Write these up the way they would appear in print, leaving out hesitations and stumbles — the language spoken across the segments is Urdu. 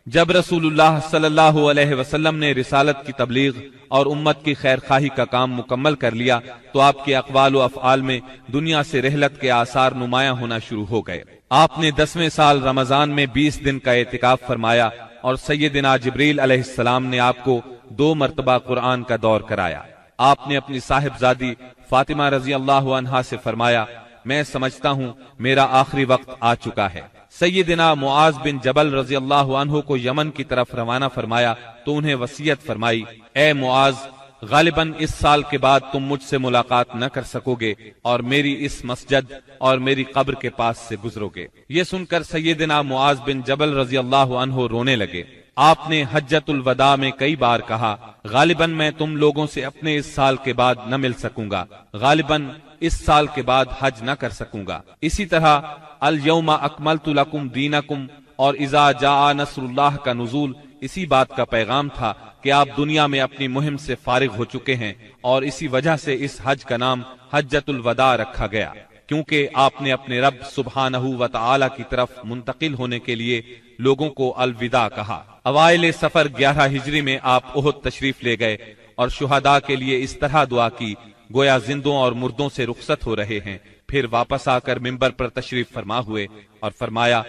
جب رسول اللہ صلی اللہ علیہ وسلم نے رسالت کی تبلیغ اور امت کی خیر خواہی کا کام مکمل کر لیا تو آپ کے اقوال و افعال میں دنیا سے رحلت کے آثار نمایاں ہونا شروع ہو گئے۔ آپ نے 10ویں سال رمضان میں 20 دن کا اعتکاف فرمایا اور سیدنا جبریل علیہ السلام نے آپ کو 2 مرتبہ قرآن کا دور کرایا۔ آپ نے اپنی صاحبزادی فاطمہ رضی اللہ عنہا سے فرمایا، میں سمجھتا ہوں میرا آخری وقت آ چکا ہے۔ سیدنا معاذ بن جبل رضی اللہ عنہ کو یمن کی طرف روانہ فرمایا تو انہیں وصیت فرمائی، اے معاذ، غالباً اس سال کے بعد تم مجھ سے ملاقات نہ کر سکو گے اور میری اس مسجد اور میری قبر کے پاس سے گزرو گے۔ یہ سن کر سیدنا معاذ بن جبل رضی اللہ عنہ رونے لگے۔ آپ نے حجۃ الوداع میں کئی بار کہا، غالباً میں تم لوگوں سے اپنے اس سال کے بعد نہ مل سکوں گا، غالباً اس سال کے بعد حج نہ کر سکوں گا۔ اسی طرح الیوم اکملت لکم دینکم اور اذا جاء نصر اللہ کا نزول اسی بات کا پیغام تھا کہ آپ دنیا میں اپنی مہم سے فارغ ہو چکے ہیں، اور اسی وجہ سے اس حج کا نام حجۃ الوداع رکھا گیا، کیونکہ آپ نے اپنے رب سبحانہ و تعالی کی طرف منتقل ہونے کے لیے لوگوں کو الوداع کہا۔ اوائل سفر 11 ہجری میں آپ احد تشریف لے گئے اور شہداء کے لیے اس طرح دعا کی گویا زندوں اور مردوں سے رخصت ہو رہے ہیں۔ پھر واپس آ کر منبر پر تشریف فرما ہوئے اور فرمایا،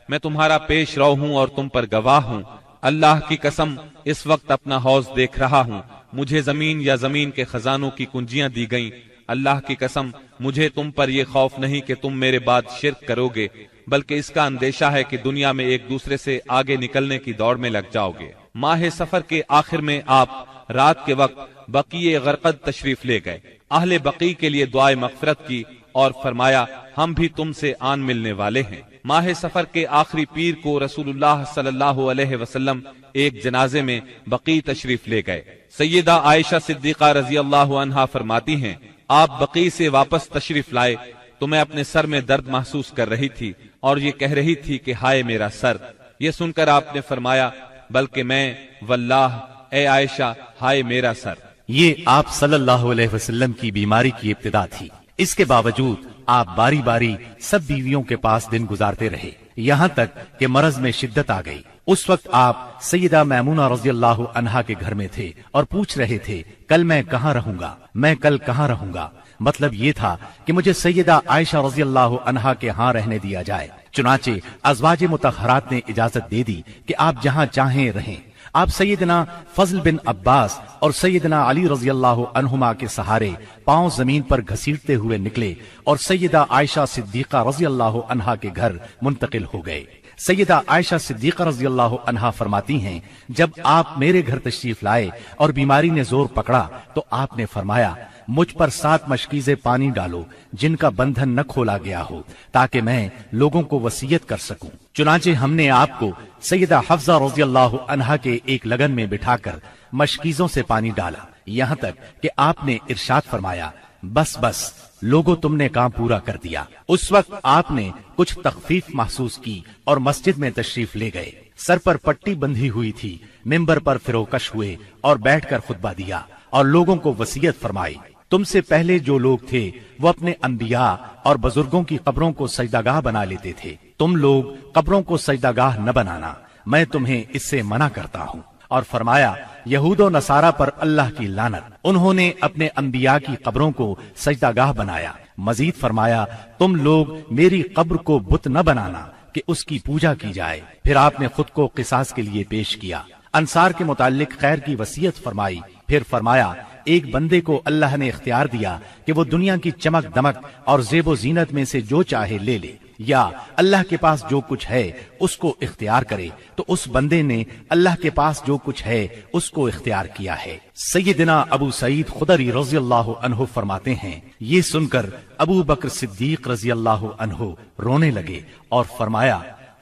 میں تمہارا پیش رو ہوں اور تم پر گواہ ہوں، اللہ کی قسم اس وقت اپنا حوض دیکھ رہا ہوں، مجھے زمین یا زمین کے خزانوں کی کنجیاں دی گئیں، اللہ کی قسم مجھے تم پر یہ خوف نہیں کہ تم میرے بعد شرک کرو گے، بلکہ اس کا اندیشہ ہے کہ دنیا میں ایک دوسرے سے آگے نکلنے کی دوڑ میں لگ جاؤ گے۔ ماہ سفر کے آخر میں آپ رات کے وقت بقیع غرقد تشریف لے گئے، اہل بقیع کے لیے دعائے مغفرت کی اور فرمایا، ہم بھی تم سے آن ملنے والے ہیں۔ ماہ سفر کے آخری پیر کو رسول اللہ صلی اللہ علیہ وسلم ایک جنازے میں بقیع تشریف لے گئے۔ سیدہ عائشہ صدیقہ رضی اللہ عنہا فرماتی ہیں، آپ بقیع سے واپس تشریف لائے تو میں اپنے سر میں درد محسوس کر رہی تھی اور یہ کہہ رہی تھی کہ ہائے میرا سر۔ یہ سن کر آپ نے فرمایا، بلکہ میں واللہ اے عائشہ ہائے میرا سر۔ یہ آپ صلی اللہ علیہ وسلم کی بیماری کی ابتدا تھی۔ اس کے باوجود آپ باری باری سب بیویوں کے پاس دن گزارتے رہے، یہاں تک کہ مرض میں شدت آ گئی۔ اس وقت آپ سیدہ میمونہ رضی اللہ عنہا کے گھر میں تھے اور پوچھ رہے تھے، کل میں کہاں رہوں گا، میں کل کہاں رہوں گا؟ مطلب یہ تھا کہ مجھے سیدہ عائشہ رضی اللہ عنہا کے ہاں رہنے دیا جائے۔ چنانچہ ازواج مطہرات نے اجازت دے دی کہ آپ جہاں چاہیں رہیں۔ آپ سیدنا فضل بن عباس اور سیدنا علی رضی اللہ عنہما کے سہارے پاؤں زمین پر گھسیٹتے ہوئے نکلے اور سیدہ عائشہ صدیقہ رضی اللہ عنہا کے گھر منتقل ہو گئے۔ سیدہ عائشہ صدیقہ رضی اللہ عنہا فرماتی ہیں، جب آپ میرے گھر تشریف لائے اور بیماری نے زور پکڑا تو آپ نے فرمایا، مجھ پر 7 مشکیزیں پانی ڈالو جن کا بندھن نہ کھولا گیا ہو، تاکہ میں لوگوں کو وصیت کر سکوں۔ چنانچہ ہم نے آپ کو سیدہ حفصہ رضی اللہ عنہا کے ایک لگن میں بٹھا کر مشکیزوں سے پانی ڈالا، یہاں تک کہ آپ نے ارشاد فرمایا، بس بس لوگوں تم نے کام پورا کر دیا۔ اس وقت آپ نے کچھ تخفیف محسوس کی اور مسجد میں تشریف لے گئے۔ سر پر پٹی بندھی ہوئی تھی، منبر پر فروکش ہوئے اور بیٹھ کر خطبہ دیا اور لوگوں کو وصیت فرمائی، تم سے پہلے جو لوگ تھے وہ اپنے انبیاء اور بزرگوں کی قبروں کو سجدہ گاہ بنا لیتے تھے، تم لوگ قبروں کو سجدہ گاہ نہ بنانا، میں تمہیں اس سے منع کرتا ہوں۔ اور فرمایا، یہود و نصارہ پر اللہ کی لعنت، انہوں نے اپنے انبیاء کی قبروں کو سجدہ گاہ بنایا۔ مزید فرمایا، تم لوگ میری قبر کو بت نہ بنانا کہ اس کی پوجا کی جائے۔ پھر آپ نے خود کو قصاص کے لیے پیش کیا، انصار کے متعلق خیر کی وصیت فرمائی۔ پھر فرمایا، ایک بندے کو اللہ نے اختیار دیا کہ وہ دنیا کی چمک دمک اور زیب و زینت میں سے جو چاہے لے لے، یا اللہ کے پاس جو کچھ ہے اس کو اختیار کرے، تو اس بندے نے اللہ کے پاس جو کچھ ہے اس کو اختیار کیا ہے۔ سیدنا ابو سعید خدری رضی اللہ عنہ فرماتے ہیں، یہ سن کر ابو بکر صدیق رضی اللہ عنہ رونے لگے اور فرمایا،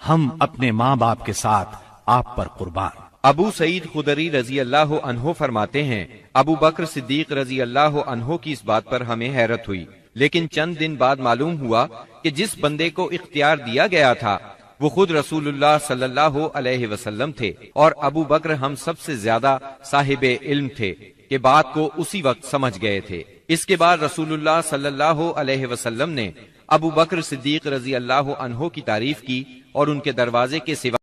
ہم اپنے ماں باپ کے ساتھ آپ پر قربان۔ ابو سعید خدری رضی اللہ عنہ فرماتے ہیں، ابو بکر صدیق رضی اللہ عنہ کی اس بات پر ہمیں حیرت ہوئی، لیکن چند دن بعد معلوم ہوا کہ جس بندے کو اختیار دیا گیا تھا وہ خود رسول اللہ صلی اللہ علیہ وسلم تھے، اور ابو بکر ہم سب سے زیادہ صاحب علم تھے کہ بات کو اسی وقت سمجھ گئے تھے۔ اس کے بعد رسول اللہ صلی اللہ علیہ وسلم نے ابو بکر صدیق رضی اللہ عنہ کی تعریف کی اور ان کے دروازے کے سوا